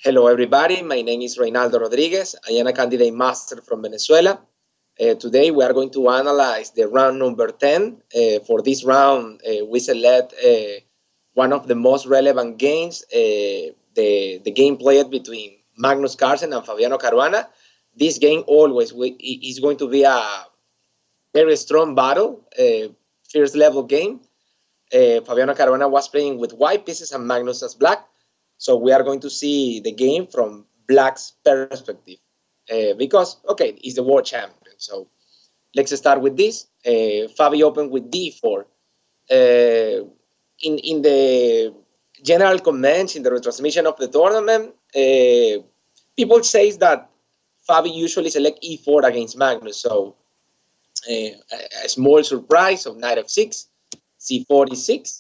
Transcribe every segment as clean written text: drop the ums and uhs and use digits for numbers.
Hello, everybody. My name is Reinaldo Rodriguez. I am a candidate master from Venezuela. Today, we are going to analyze the round number 10. For this round, we select one of the most relevant games, the game played between Magnus Carlsen and Fabiano Caruana. This game always is going to be a very strong battle, first level game. Fabiano Caruana was playing with white pieces and Magnus as black. So we are going to see the game from black's perspective because, okay, he's the world champion. So let's start with this. Fabi opened with d4. In the general comments, in the retransmission of the tournament, people say that Fabi usually select e4 against Magnus. So a small surprise of knight f6, c4 e6.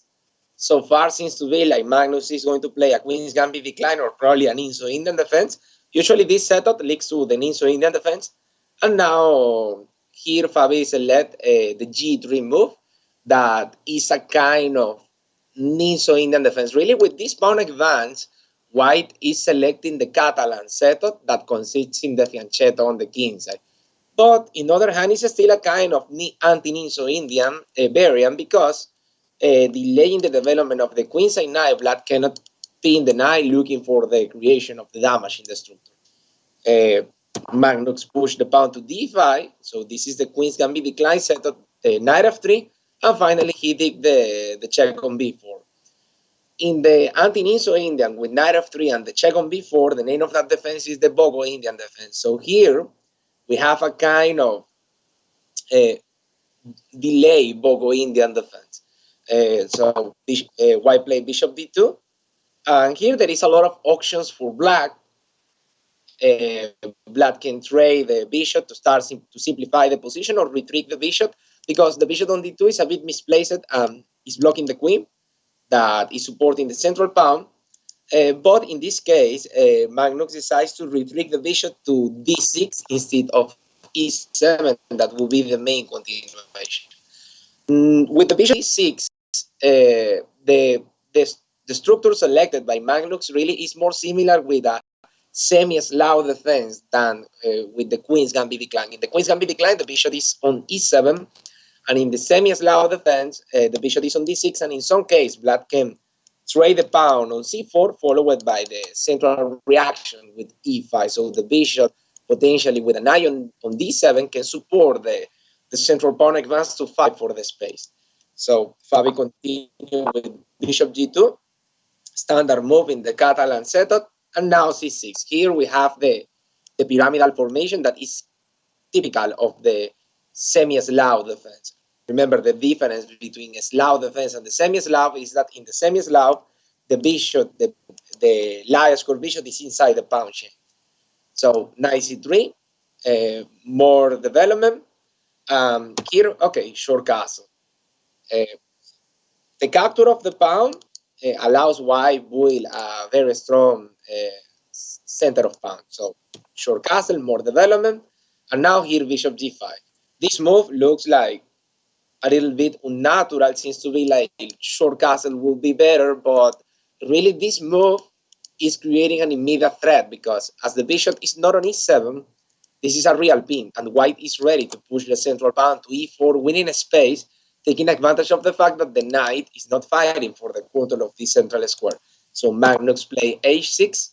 So far seems to be like Magnus is going to play a Queen's Gambit decline or probably an Inso-Indian defense. Usually this setup leads to the Inso-Indian defense. And now here Fabi select the G3 move that is a kind of Inso-Indian defense. Really with this pawn advance, White is selecting the Catalan setup that consists in the fianchetto on the king side. But in other hand, it's still a kind of anti-Inso-Indian variant because delaying the development of the queenside knight, black cannot pin the knight looking for the creation of the damage in the structure. Magnus pushed the pawn to d5, so this is the Queen's Gambit decline set of knight f3, and finally he did the check on b4. In the anti-Inso-Indian with knight f3 and the check on b4, the name of that defense is the Bogo Indian defense. So here we have a kind of delay Bogo Indian defense. So white played bishop d2, and here there is a lot of options for black. Black can trade the bishop to start to simplify the position or retreat the bishop because the bishop on d2 is a bit misplaced and is blocking the queen that is supporting the central pawn. But in this case, Magnus decides to retreat the bishop to d6 instead of e7. That will be the main continuation. With the bishop e6, the structure selected by Magnus really is more similar with a semi-Slav defense than with the Queen's Gambit decline. In the Queen's Gambit decline, the bishop is on e7, and in the semi-Slav defense, the bishop is on d6, and in some case, black can trade the pawn on c4, followed by the central reaction with e5. So the bishop, potentially with an knight on d7, can support the central pawn advance to fight for the space. So Fabi continued with bishop g2, standard move in the Catalan setup, and now c6. Here we have the pyramidal formation that is typical of the semi-Slav defense. Remember, the difference between a Slav defense and the semi-Slav is that in the semi-Slav, the bishop, the lion square bishop is inside the pawn chain. So knight c3, more development. Here, okay, short castle. The capture of the pawn allows white build a very strong center of pawn. So short castle, more development, and now here bishop g5. This move looks like a little bit unnatural, seems to be like short castle would be better, but really this move is creating an immediate threat because as the bishop is not on e7, this is a real pin, and white is ready to push the central pawn to e4, winning a space, taking advantage of the fact that the knight is not fighting for the control of this central square. So Magnus play h6,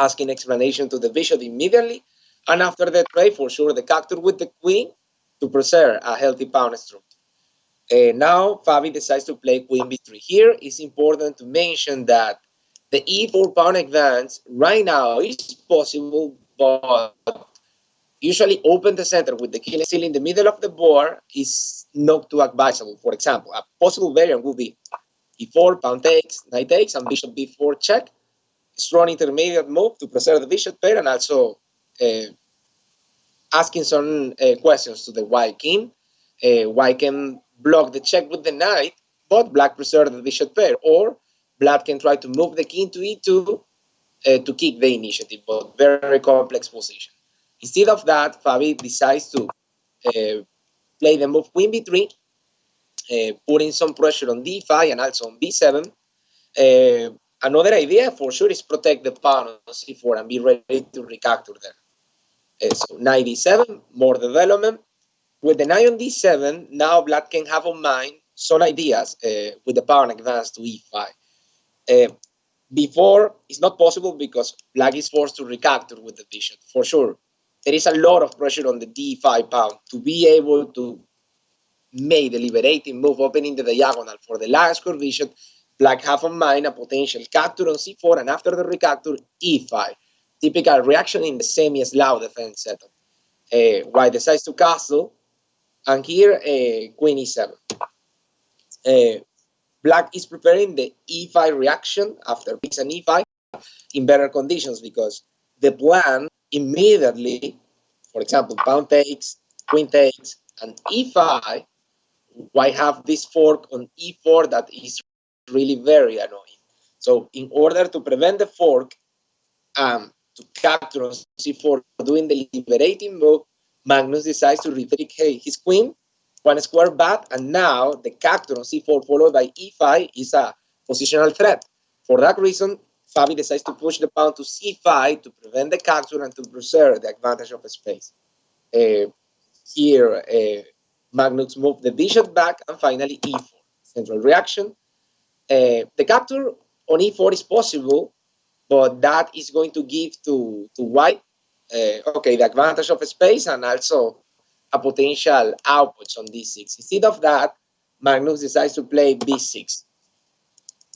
asking explanation to the bishop immediately, and after the trade, for sure, the capture with the queen to preserve a healthy pawn structure. Now Fabi decides to play queen b3. Here it's important to mention that the e4 pawn advance right now is possible, but usually open the center with the king still in the middle of the board is not too advisable. For example, a possible variant would be e4, pawn takes, knight takes, and bishop b4 check. Strong intermediate move to preserve the bishop pair and also asking some questions to the white king. White can block the check with the knight, but black preserve the bishop pair, or black can try to move the king to e2 to keep the initiative, but very complex position. Instead of that, Fabi decides to play the move queen b3, putting some pressure on d5 and also on b7. Another idea for sure is protect the pawn on c4 and be ready to recapture there. So knight d7, more development. With the knight on d7, now black can have on mind some ideas with the pawn advance to e5. Before, it's not possible because black is forced to recapture with the bishop, for sure. There is a lot of pressure on the d5 pawn to be able to make the liberating move, opening the diagonal for the last square bishop. Black have on mind a potential capture on c4, and after the recapture, e5. Typical reaction in the semi-Slav defense setup. White decides to castle, and here queen e7. Black is preparing the e5 reaction after piece and e5 in better conditions because the plan immediately, for example, pawn takes, queen takes, and e5, white have this fork on e4 that is really very annoying. So in order to prevent the fork to capture on c4 doing the liberating move, Magnus decides to retake his queen, one square back, and now the capture on c4 followed by e5 is a positional threat. For that reason, Fabi decides to push the pawn to c5 to prevent the capture and to preserve the advantage of the space. Here, Magnus moved the bishop back, and finally e4. Central reaction. The capture on e4 is possible, but that is going to give to white, okay, the advantage of space and also a potential output on d6. Instead of that, Magnus decides to play b6.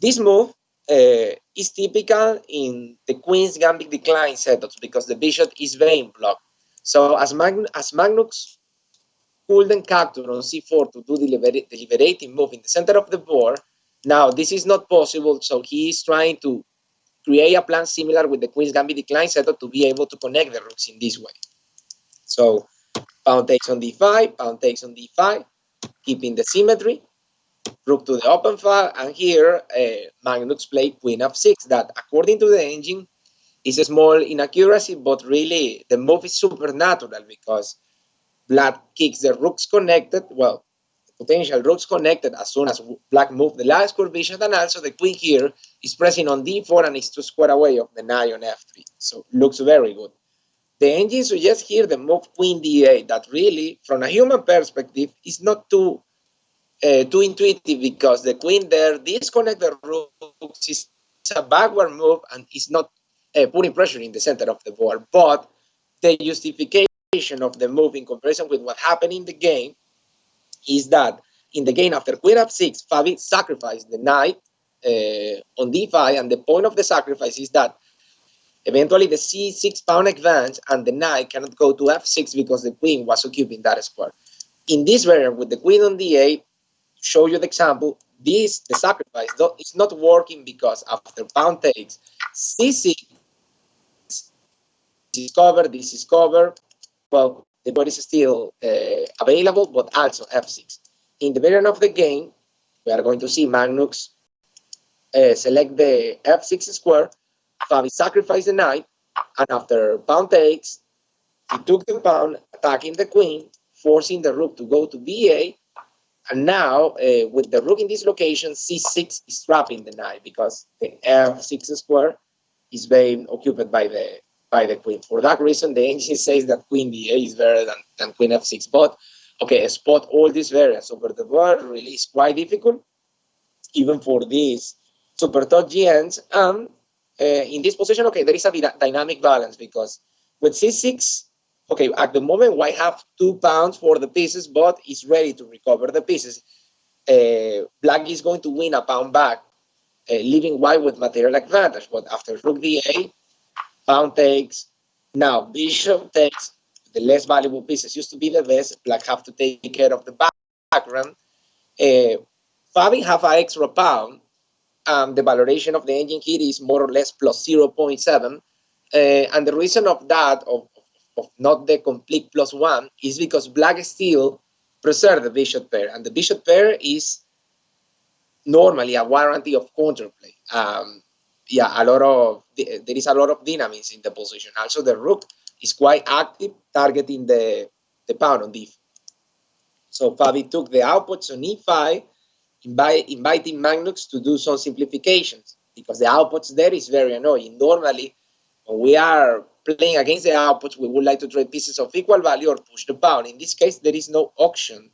This move is typical in the queen's gambit decline setups because the bishop is vein blocked. So as Magnus couldn't capture on c4 to do the liberating move in the center of the board, now this is not possible, so he is trying to create a plan similar with the queen's gambit decline setup to be able to connect the rooks in this way. So pawn takes on d5, pawn takes on d5, keeping the symmetry, rook to the open file, and here Magnus played queen f6 that, according to the engine, is a small inaccuracy, but really the move is supernatural because black kicks the rooks connected, well, potential rooks connected as soon as black moved the last square bishop, and also the queen here is pressing on d4 and is 2 square away of the knight on f3. So looks very good. The engine suggests here the move queen d8 that really, from a human perspective, is not too intuitive because the queen there disconnect the rooks, is a backward move and is not putting pressure in the center of the board. But the justification of the move in comparison with what happened in the game is that in the game after queen f6, Fabi sacrificed the knight on d5, and the point of the sacrifice is that eventually the c6 pawn advance and the knight cannot go to f6 because the queen was occupying that square. In this variant with the queen on d8, show you the example, the sacrifice is not working because after pawn takes, c6 is covered, this is covered. Well, the board is still available, but also f6. In the variant of the game, we are going to see Magnus select the f6 square, Fabi sacrificed the knight, and after pawn takes, he took the pawn, attacking the queen, forcing the rook to go to b8, and now with the rook in this location, c6 is trapping the knight because the f6 square is being occupied by the queen. For that reason, the engine says that queen d8 is better than queen f6. But okay, spot all these variants over the board really is quite difficult, even for these super top GNs. And in this position, okay, there is a dynamic balance because with c6, okay, at the moment, white have 2 pounds for the pieces, but is ready to recover the pieces. Black is going to win a pawn back, leaving white with material advantage. But after rook d8, pawn takes, now bishop takes, the less valuable pieces used to be the best. Black have to take care of the background. Fabi have an extra pawn. The valoration of the engine here is more or less plus 0.7. And the reason of that, of not the complete +1, is because black still preserve the bishop pair. And the bishop pair is normally a warranty of counterplay. Yeah, there is a lot of dynamism in the position. Also, the rook is quite active, targeting the pawn on d4. So Fabi took the outputs on e5, inviting Magnus to do some simplifications. because the outputs there is very annoying. Normally, when we are playing against the outputs, we would like to trade pieces of equal value or push the pawn. In this case, there is no option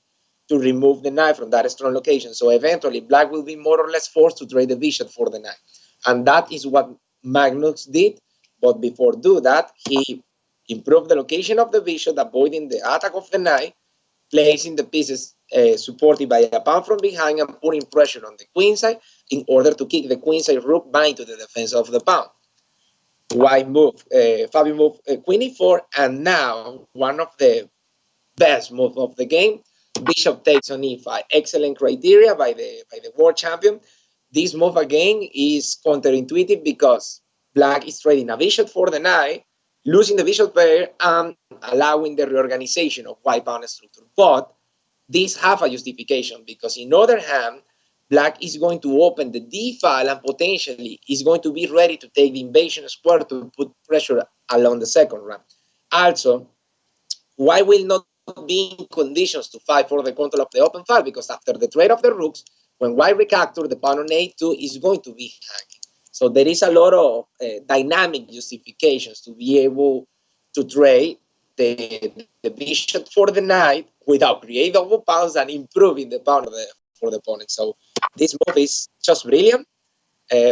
to remove the knight from that strong location. So eventually, black will be more or less forced to trade the bishop for the knight. And that is what Magnus did. But before do that, he improved the location of the bishop, avoiding the attack of the knight, placing the pieces supported by a pawn from behind and putting pressure on the queen side in order to kick the queen side rook back into the defense of the pawn. White move, Fabio moved queen e4, and now one of the best move of the game, bishop takes on e5. Excellent criteria by the world champion. This move again is counterintuitive because black is trading a bishop for the knight, losing the bishop pair and allowing the reorganization of white pawn structure. But these have a justification because in other hand, black is going to open the d file and potentially is going to be ready to take the invasion square to put pressure along the second rank. Also, white will not be in conditions to fight for the control of the open file because after the trade of the rooks, when white recaptures, the pawn on a2 is going to be hanging. So there is a lot of dynamic justifications to be able to trade the bishop for the knight without creating double pawns and improving the pawn for the opponent. So this move is just brilliant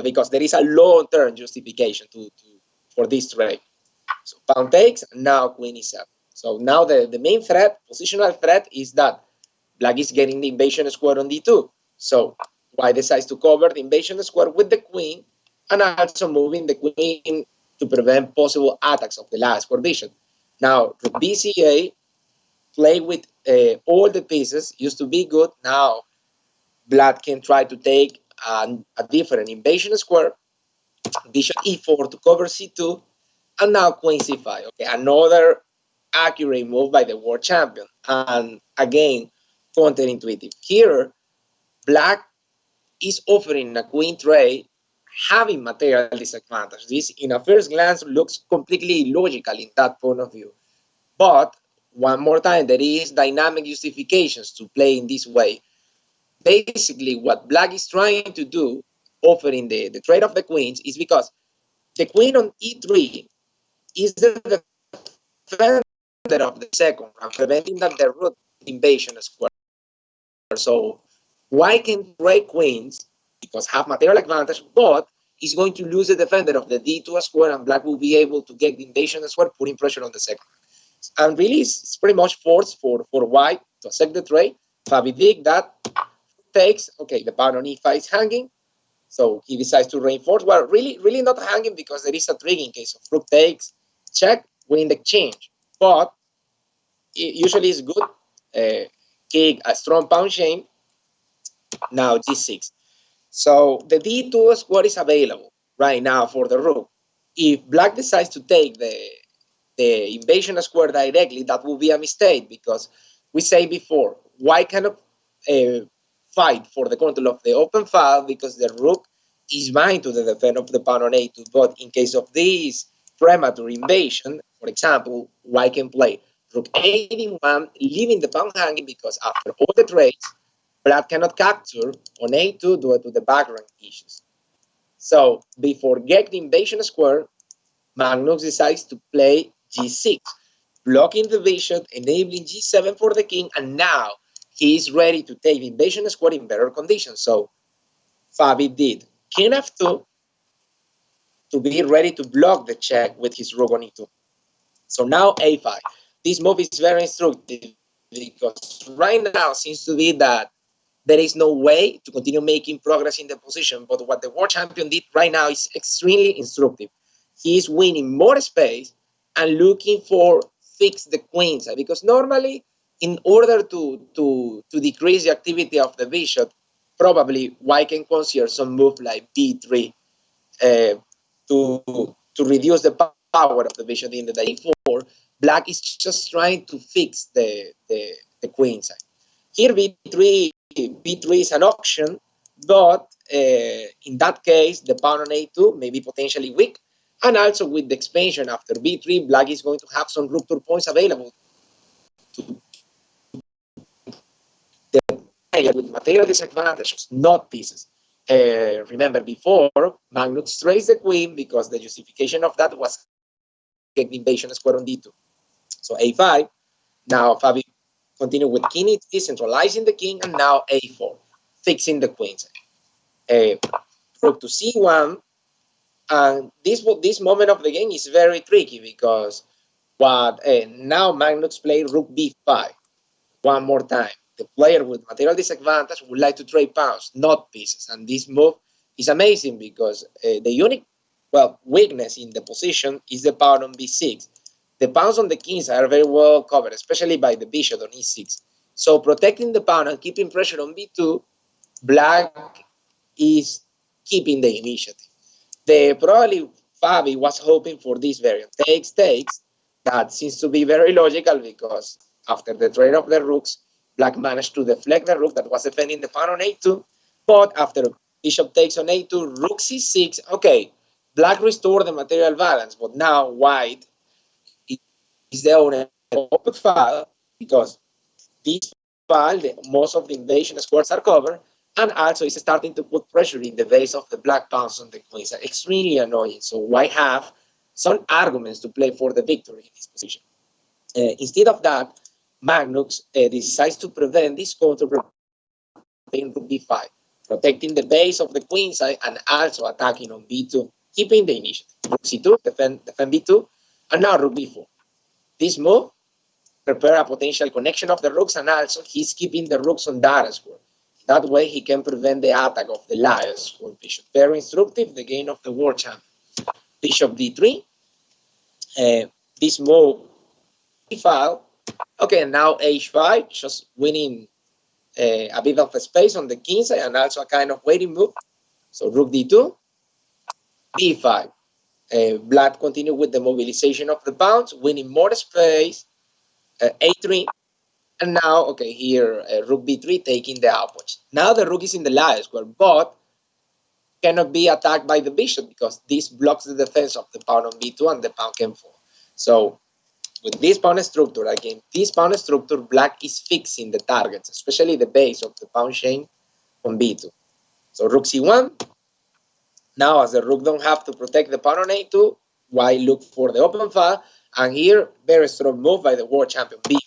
because there is a long-term justification for this trade. So pawn takes, and now queen e7. So now the main threat, positional threat, is that black is getting the invasion square on d2. So white decides to cover the invasion square with the queen and also moving the queen to prevent possible attacks of the last square bishop. Now, rook bca, play with all the pieces, used to be good. Now, black can try to take a different invasion square, bishop e4 to cover c2, and now queen c5. Okay, another accurate move by the world champion. And again, counterintuitive. Here, black is offering a queen trade having material disadvantage. This, in a first glance, looks completely illogical in that point of view. But one more time, there is dynamic justifications to play in this way. Basically, what black is trying to do, offering the trade of the queens, is because the queen on e3 is the defender of the second and preventing that the rook invasion square. So white can trade queens because have material advantage, but is going to lose the defender of the d2 square, and black will be able to get the invasion square, putting pressure on the second. And really, it's pretty much forced for white to accept the trade. Fabi Dick that takes, okay, the pawn on e5 is hanging, so he decides to reinforce. Well, really not hanging because there is a trick in case of rook takes, check, win the exchange. But it usually it's good. Kick a strong pawn chain. Now g6. So the d2 square is available right now for the rook. If black decides to take the invasion square directly, that will be a mistake because we say before, white cannot fight for the control of the open file because the rook is bound to the defense of the pawn on a2. But in case of this premature invasion, for example, white can play rook a1, leaving the pawn hanging because after all the trades, black cannot capture on a2 due to the background issues. So before getting the invasion square, Magnus decides to play g6, blocking the bishop, enabling g7 for the king, and now he is ready to take the invasion square in better conditions. So Fabi did king f2 to be ready to block the check with his rook on e2. So now a5. This move is very instructive because right now seems to be that there is no way to continue making progress in the position. But what the world champion did right now is extremely instructive. He is winning more space and looking for fix the queen side because normally, in order to decrease the activity of the bishop, probably white can consider some move like b3 to reduce the power of the bishop in the d4. Black is just trying to fix the queen side. Here b3 is an option, but in that case, the pawn on a2 may be potentially weak. And also with the expansion after b3, black is going to have some rupture points available to the player with material disadvantages, not pieces. Remember before, Magnus traced the queen because the justification of that was get the invasion square on d2. So a5. Now Fabi continue with king e3, centralizing the king, and now a4, fixing the queens. Rook to c1, and this moment of the game is very tricky because what now Magnus played rook b5 one more time. The player with material disadvantage would like to trade pawns, not pieces, and this move is amazing because the unique weakness in the position is the pawn on b6. The pawns on the kings are very well covered, especially by the bishop on e6. So protecting the pawn and keeping pressure on b2, black is keeping the initiative. Probably Fabi was hoping for this variant, takes. That seems to be very logical because after the trade of the rooks, black managed to deflect the rook that was defending the pawn on a2. But after bishop takes on a2, rook c6, okay, black restored the material balance, but now white is the owner of open file because this file, most of the invasion squares are covered, and also it's starting to put pressure in the base of the black pawns on the queens. Extremely annoying. So white have some arguments to play for the victory in this position. Instead of that, Magnus decides to prevent this counter playing rook b5, protecting the base of the queen side and also attacking on b2, keeping the initiative. Rook c2, defend b2, and now rook b4. This move prepare a potential connection of the rooks, and also he's keeping the rooks on that square. That way he can prevent the attack of the lion square bishop. Very instructive, the game of the world champion. Bishop d3. This move, e-file. Okay, now h5, just winning a bit of space on the king side and also a kind of waiting move. So rook d2, d5. Black continue with the mobilization of the pawns, winning more space. A3, and now, okay, here, rook b3 taking the outpost. Now the rook is in the lion square, but cannot be attacked by the bishop because this blocks the defense of the pawn on b2 and the pawn can fall. So with this pawn structure, again, this pawn structure, black is fixing the targets, especially the base of the pawn chain on b2. So rook c1. Now, as the rook don't have to protect the pawn on a2, white look for the open file, and here, very strong move by the world champion b4.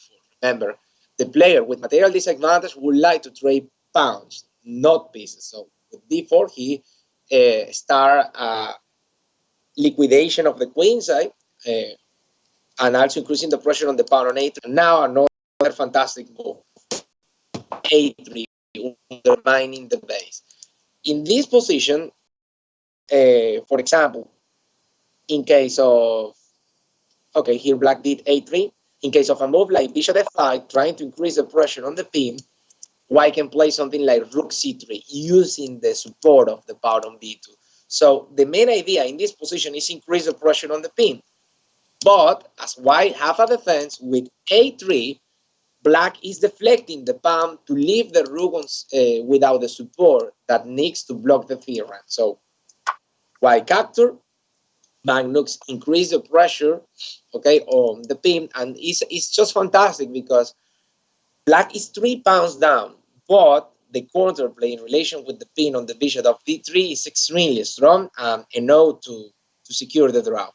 Remember, the player with material disadvantage would like to trade pawns, not pieces. So with b4, he start liquidation of the queen side, and also increasing the pressure on the pawn on a3. And now another fantastic move, a3, undermining the base. In this position, for example, in case of, okay, here black did a3. In case of a move like bishop f5, trying to increase the pressure on the pin, white can play something like rook c3, using the support of the pawn on b2. So the main idea in this position is increase the pressure on the pin. But as white have a defense with a3, black is deflecting the pawn to leave the rook on, without the support that needs to block the theorem. So white capture, Magnus increase the pressure, okay, on the pin, and it's just fantastic because black is 3 pawns down, but the counterplay in relation with the pin on the bishop of d3 is extremely strong and enough to secure the draw.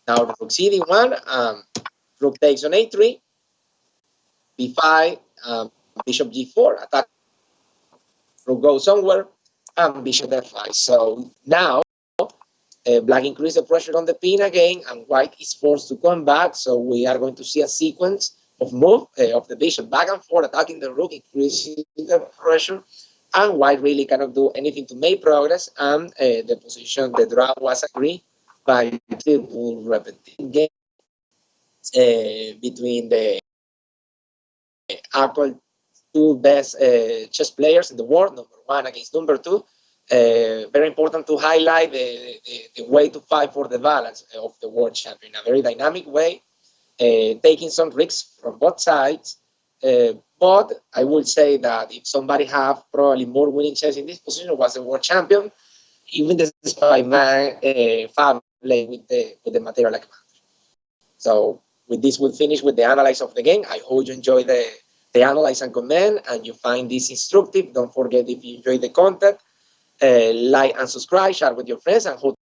Now rook cd1, rook takes on a3, b5, bishop g4, attack, rook goes somewhere, and bishop f5. So now black increased the pressure on the pin again, and white is forced to come back. So we are going to see a sequence of move of the bishop back and forth, attacking the rook, increasing the pressure, and white really cannot do anything to make progress. And the position, the draw was agreed by multiple repetitive games between the actual two best chess players in the world, number one against number two. Very important to highlight the way to fight for the balance of the world champion in a very dynamic way, taking some risks from both sides. But I would say that if somebody have probably more winning chess in this position was the world champion, even despite my family with the material like that. So with this, we'll finish with the analysis of the game. I hope you enjoy the analyze and comment and you find this instructive. Don't forget, if you enjoy the content, Like and subscribe, share with your friends, and hope